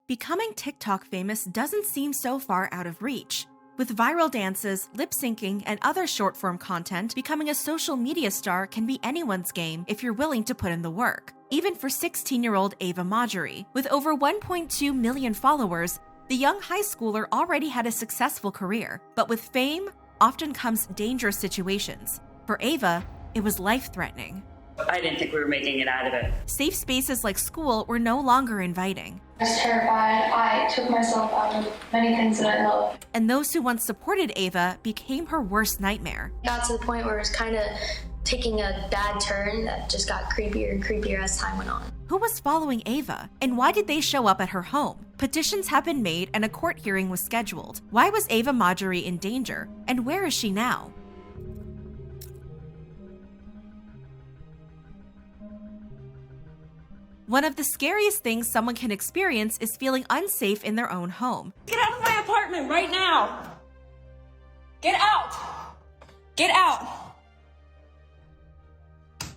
Becoming TikTok famous doesn't seem so far out of reach. With viral dances, lip syncing, and other short form content, becoming a social media star can be anyone's game if you're willing to put in the work. Even for 16-year-old Ava Marjorie. With over 1.2 million followers, the young high schooler already had a successful career. But with fame, often comes dangerous situations. For Ava, it was life-threatening. I didn't think we were making it out of it. Safe spaces like school were no longer inviting. I was terrified. I took myself out of many things that I love. And those who once supported Ava became her worst nightmare. It got to the point where it was kind of taking a bad turn that just got creepier and creepier as time went on. Who was following Ava? And why did they show up at her home? Petitions have been made and a court hearing was scheduled. Why was Ava Marjorie in danger? And where is she now? One of the scariest things someone can experience is feeling unsafe in their own home. Get out of my apartment right now! Get out! Get out!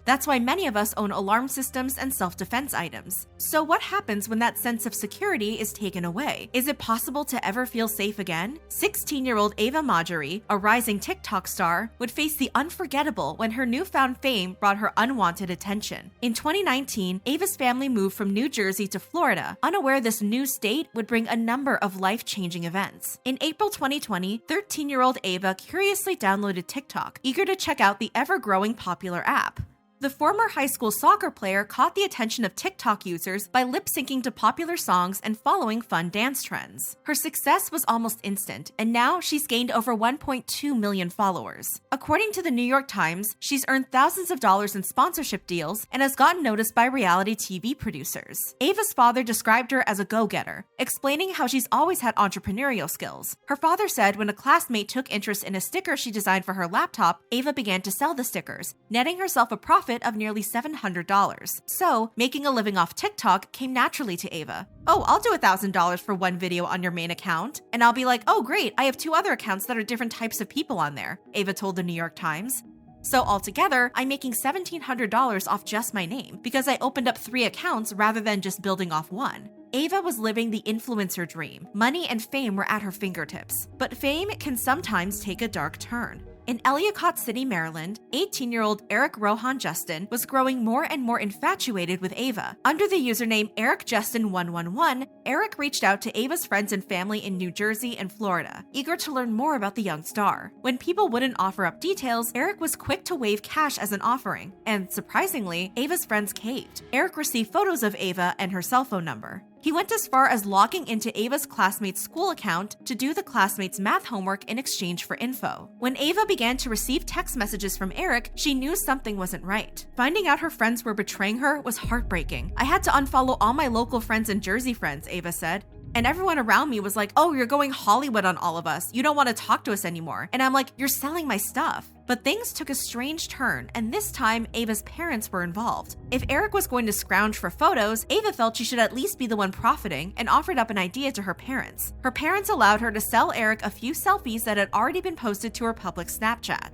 That's why many of us own alarm systems and self-defense items. So what happens when that sense of security is taken away? Is it possible to ever feel safe again? 16-year-old Ava Marjorie, a rising TikTok star, would face the unforgettable when her newfound fame brought her unwanted attention. In 2019, Ava's family moved from New Jersey to Florida, unaware this new state would bring a number of life-changing events. In April 2020, 13-year-old Ava curiously downloaded TikTok, eager to check out the ever-growing popular app. The former high school soccer player caught the attention of TikTok users by lip-syncing to popular songs and following fun dance trends. Her success was almost instant, and now she's gained over 1.2 million followers. According to the New York Times, she's earned thousands of dollars in sponsorship deals and has gotten noticed by reality TV producers. Ava's father described her as a go-getter, explaining how she's always had entrepreneurial skills. Her father said when a classmate took interest in a sticker she designed for her laptop, Ava began to sell the stickers, netting herself a profit of nearly $700. So, making a living off TikTok came naturally to Ava. Oh, I'll do $1,000 for one video on your main account. And I'll be like, oh great, I have 2 other accounts that are different types of people on there, Ava told the New York Times. So altogether, I'm making $1,700 off just my name because I opened up 3 accounts rather than just building off one. Ava was living the influencer dream. Money and fame were at her fingertips. But fame can sometimes take a dark turn. In Ellicott City, Maryland, 18-year-old Eric Rohan Justin was growing more and more infatuated with Ava. Under the username EricJustin111, Eric reached out to Ava's friends and family in New Jersey and Florida, eager to learn more about the young star. When people wouldn't offer up details, Eric was quick to wave cash as an offering. And surprisingly, Ava's friends caved. Eric received photos of Ava and her cell phone number. He went as far as logging into Ava's classmate's school account to do the classmate's math homework in exchange for info. When Ava began to receive text messages from Eric, she knew something wasn't right. Finding out her friends were betraying her was heartbreaking. I had to unfollow all my local friends and Jersey friends, Ava said. And everyone around me was like, oh, you're going Hollywood on all of us. You don't want to talk to us anymore. And I'm like, you're selling my stuff. But things took a strange turn, and this time, Ava's parents were involved. If Eric was going to scrounge for photos, Ava felt she should at least be the one profiting and offered up an idea to her parents. Her parents allowed her to sell Eric a few selfies that had already been posted to her public Snapchat.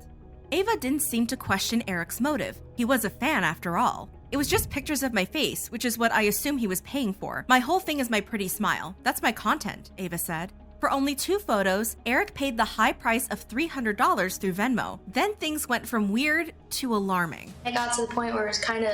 Ava didn't seem to question Eric's motive. He was a fan after all. It was just pictures of my face, which is what I assume he was paying for. My whole thing is my pretty smile. That's my content, Ava said. For only 2 photos, Eric paid the high price of $300 through Venmo. Then things went from weird to alarming. It got to the point where it was kind of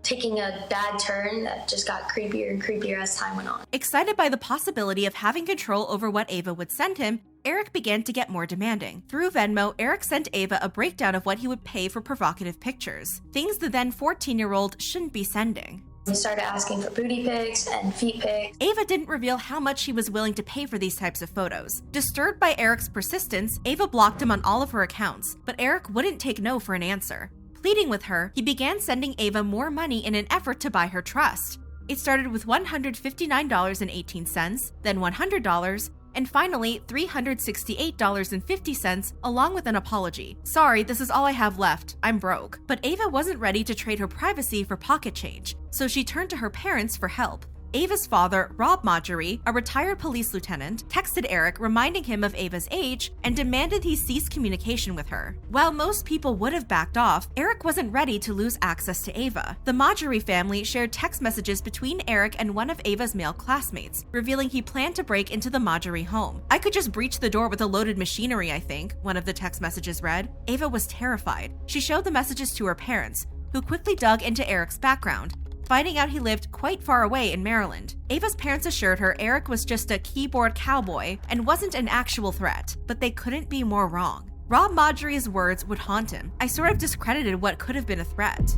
taking a bad turn that just got creepier and creepier as time went on. Excited by the possibility of having control over what Ava would send him, Eric began to get more demanding. Through Venmo, Eric sent Ava a breakdown of what he would pay for provocative pictures, things the then 14-year-old shouldn't be sending. He started asking for booty pics and feet pics. Ava didn't reveal how much she was willing to pay for these types of photos. Disturbed by Eric's persistence, Ava blocked him on all of her accounts, but Eric wouldn't take no for an answer. Pleading with her, he began sending Ava more money in an effort to buy her trust. It started with $159.18, then $100, and finally $368.50 along with an apology. Sorry, this is all I have left. I'm broke. But Ava wasn't ready to trade her privacy for pocket change, so she turned to her parents for help. Ava's father, Rob Marjorie, a retired police lieutenant, texted Eric reminding him of Ava's age and demanded he cease communication with her. While most people would have backed off, Eric wasn't ready to lose access to Ava. The Marjorie family shared text messages between Eric and one of Ava's male classmates, revealing he planned to break into the Marjorie home. "I could just breach the door with a loaded machinery, I think," one of the text messages read. Ava was terrified. She showed the messages to her parents, who quickly dug into Eric's background, finding out he lived quite far away in Maryland. Ava's parents assured her Eric was just a keyboard cowboy and wasn't an actual threat, but they couldn't be more wrong. Rob Marjorie's words would haunt him. "I sort of discredited what could have been a threat."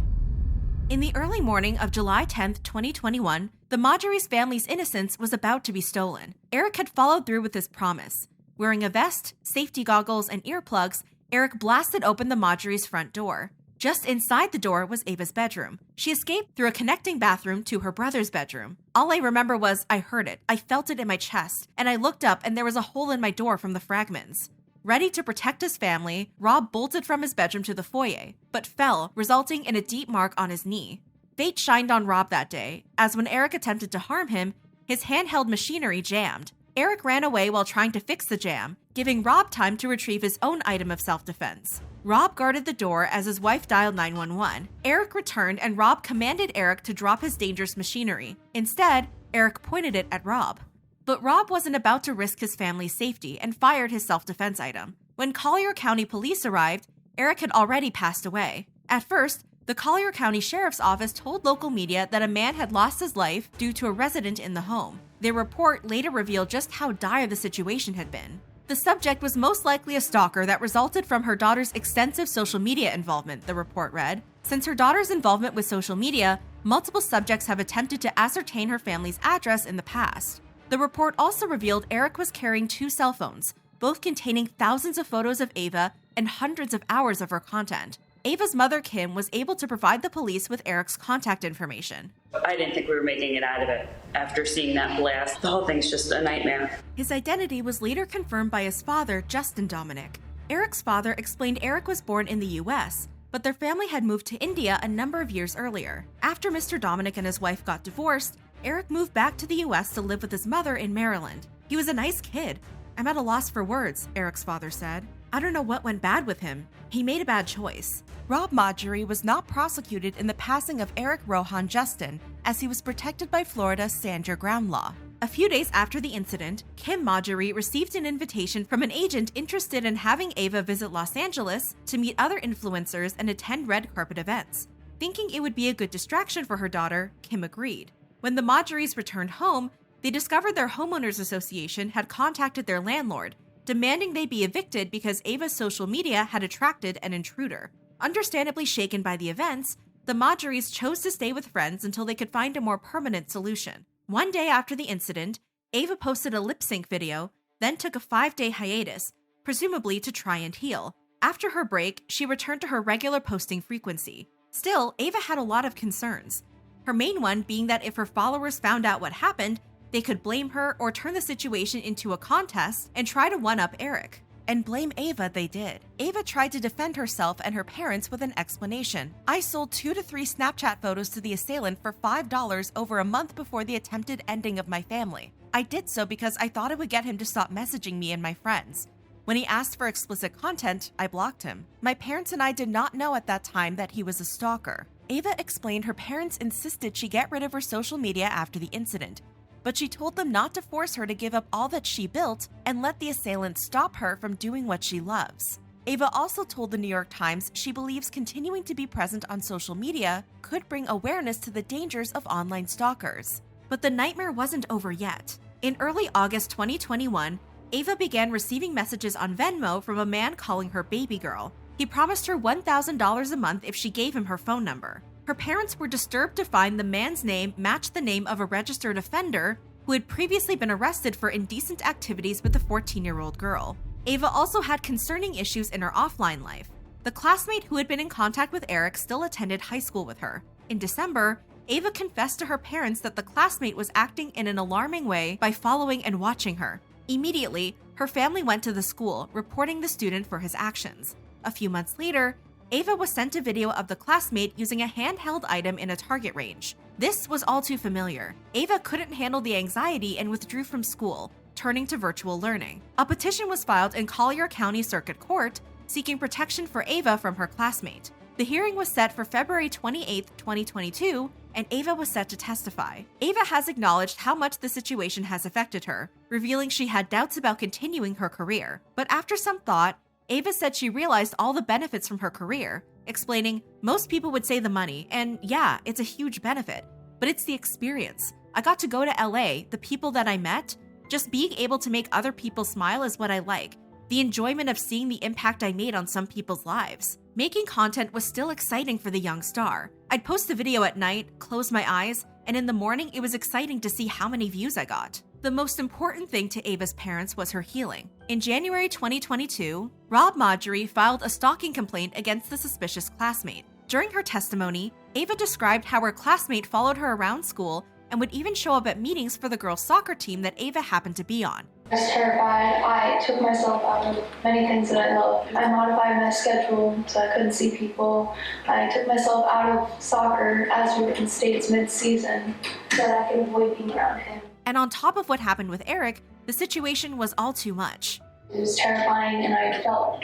In the early morning of July 10th, 2021, the Marjorie's family's innocence was about to be stolen. Eric had followed through with his promise. Wearing a vest, safety goggles, and earplugs, Eric blasted open the Marjorie's front door. Just inside the door was Ava's bedroom. She escaped through a connecting bathroom to her brother's bedroom. "All I remember was I heard it, I felt it in my chest, and I looked up and there was a hole in my door from the fragments." Ready to protect his family, Rob bolted from his bedroom to the foyer, but fell, resulting in a deep mark on his knee. Fate shined on Rob that day, as when Eric attempted to harm him, his handheld machinery jammed. Eric ran away while trying to fix the jam, giving Rob time to retrieve his own item of self-defense. Rob guarded the door as his wife dialed 911. Eric returned and Rob commanded Eric to drop his dangerous machinery. Instead, Eric pointed it at Rob. But Rob wasn't about to risk his family's safety and fired his self-defense item. When Collier County police arrived, Eric had already passed away. At first, the Collier County Sheriff's Office told local media that a man had lost his life due to a resident in the home. Their report later revealed just how dire the situation had been. The subject was most likely a stalker that resulted from her daughter's extensive social media involvement, the report read. Since her daughter's involvement with social media, multiple subjects have attempted to ascertain her family's address in the past. The report also revealed Eric was carrying 2 cell phones, both containing thousands of photos of Ava and hundreds of hours of her content. Ava's mother, Kim, was able to provide the police with Eric's contact information. I didn't think we were making it out of it after seeing that blast. The whole thing's just a nightmare. His identity was later confirmed by his father, Justin Dominic. Eric's father explained Eric was born in the US, but their family had moved to India a number of years earlier. After Mr. Dominic and his wife got divorced, Eric moved back to the US to live with his mother in Maryland. "He was a nice kid. I'm at a loss for words," Eric's father said. "I don't know what went bad with him. He made a bad choice." Rob Marjorie was not prosecuted in the passing of Eric Rohan Justin, as he was protected by Florida's Stand Your Ground law. A few days after the incident, Kim Marjorie received an invitation from an agent interested in having Ava visit Los Angeles to meet other influencers and attend red carpet events. Thinking it would be a good distraction for her daughter, Kim agreed. When the Marjories returned home, they discovered their homeowners association had contacted their landlord, demanding they be evicted because Ava's social media had attracted an intruder. Understandably shaken by the events, the Marjories chose to stay with friends until they could find a more permanent solution. One day after the incident, Ava posted a lip-sync video, then took a 5-day hiatus, presumably to try and heal. After her break, she returned to her regular posting frequency. Still, Ava had a lot of concerns. Her main one being that if her followers found out what happened, they could blame her or turn the situation into a contest and try to one-up Eric. And blame Ava they did. Ava tried to defend herself and her parents with an explanation. "I sold 2 to 3 Snapchat photos to the assailant for $5 over a month before the attempted ending of my family. I did so because I thought it would get him to stop messaging me and my friends. When he asked for explicit content, I blocked him. My parents and I did not know at that time that he was a stalker." Ava explained her parents insisted she get rid of her social media after the incident, but she told them not to force her to give up all that she built and let the assailant stop her from doing what she loves. Ava also told the New York Times she believes continuing to be present on social media could bring awareness to the dangers of online stalkers. But the nightmare wasn't over yet. In early August 2021, Ava began receiving messages on Venmo from a man calling her baby girl. He promised her $1,000 a month if she gave him her phone number. Her parents were disturbed to find the man's name matched the name of a registered offender who had previously been arrested for indecent activities with a 14-year-old girl. Ava also had concerning issues in her offline life. The classmate who had been in contact with Eric still attended high school with her. In December, Ava confessed to her parents that the classmate was acting in an alarming way by following and watching her. Immediately, her family went to the school, reporting the student for his actions. A few months later, Ava was sent a video of the classmate using a handheld item in a target range. This was all too familiar. Ava couldn't handle the anxiety and withdrew from school, turning to virtual learning. A petition was filed in Collier County Circuit Court seeking protection for Ava from her classmate. The hearing was set for February 28, 2022, and Ava was set to testify. Ava has acknowledged how much the situation has affected her, revealing she had doubts about continuing her career. But after some thought, Ava said she realized all the benefits from her career, explaining, "Most people would say the money, and yeah, it's a huge benefit, but it's the experience. I got to go to LA, the people that I met, just being able to make other people smile is what I like. The enjoyment of seeing the impact I made on some people's lives." Making content was still exciting for the young star. I'd post the video at night, close my eyes, and in the morning it was exciting to see how many views I got. The most important thing to Ava's parents was her healing. In January 2022, Rob Marjorie filed a stalking complaint against the suspicious classmate. During her testimony, Ava described how her classmate followed her around school and would even show up at meetings for the girls' soccer team that Ava happened to be on. I was terrified. I took myself out of many things that I love. I modified my schedule so I couldn't see people. I took myself out of soccer as we were in states mid-season so that I could avoid being around him. And on top of what happened with Eric, the situation was all too much. It was terrifying and I felt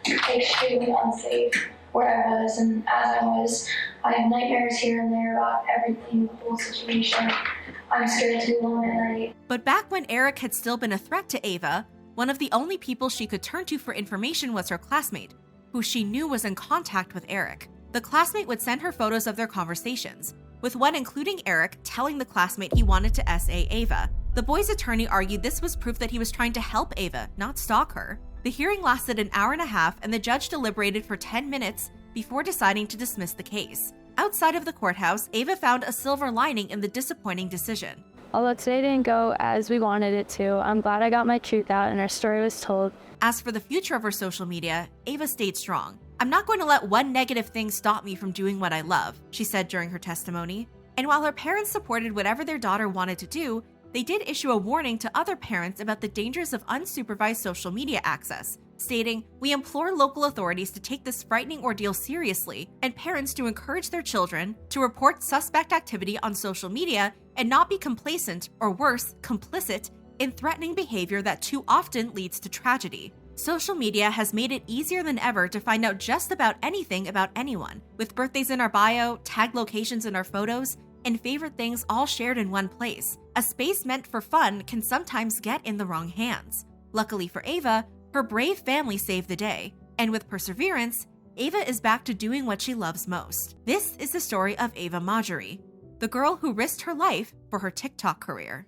extremely unsafe where I was, and as I was, I have nightmares here and there about everything, the whole situation. I'm scared to go alone at night. But back when Eric had still been a threat to Ava, one of the only people she could turn to for information was her classmate, who she knew was in contact with Eric. The classmate would send her photos of their conversations, with one including Eric telling the classmate he wanted to SA Ava. The boy's attorney argued this was proof that he was trying to help Ava, not stalk her. The hearing lasted an hour and a half, and the judge deliberated for 10 minutes before deciding to dismiss the case. Outside of the courthouse, Ava found a silver lining in the disappointing decision. Although today didn't go as we wanted it to, I'm glad I got my truth out and our story was told. As for the future of her social media, Ava stayed strong. "I'm not going to let one negative thing stop me from doing what I love," she said during her testimony. And while her parents supported whatever their daughter wanted to do, they did issue a warning to other parents about the dangers of unsupervised social media access, stating, "We implore local authorities to take this frightening ordeal seriously and parents to encourage their children to report suspect activity on social media and not be complacent, or worse, complicit, in threatening behavior that too often leads to tragedy." Social media has made it easier than ever to find out just about anything about anyone, with birthdays in our bio, tagged locations in our photos, and favorite things all shared in one place. A space meant for fun can sometimes get in the wrong hands. Luckily for Ava, her brave family saved the day, and with perseverance, Ava is back to doing what she loves most. This is the story of Ava Marjorie, the girl who risked her life for her TikTok career.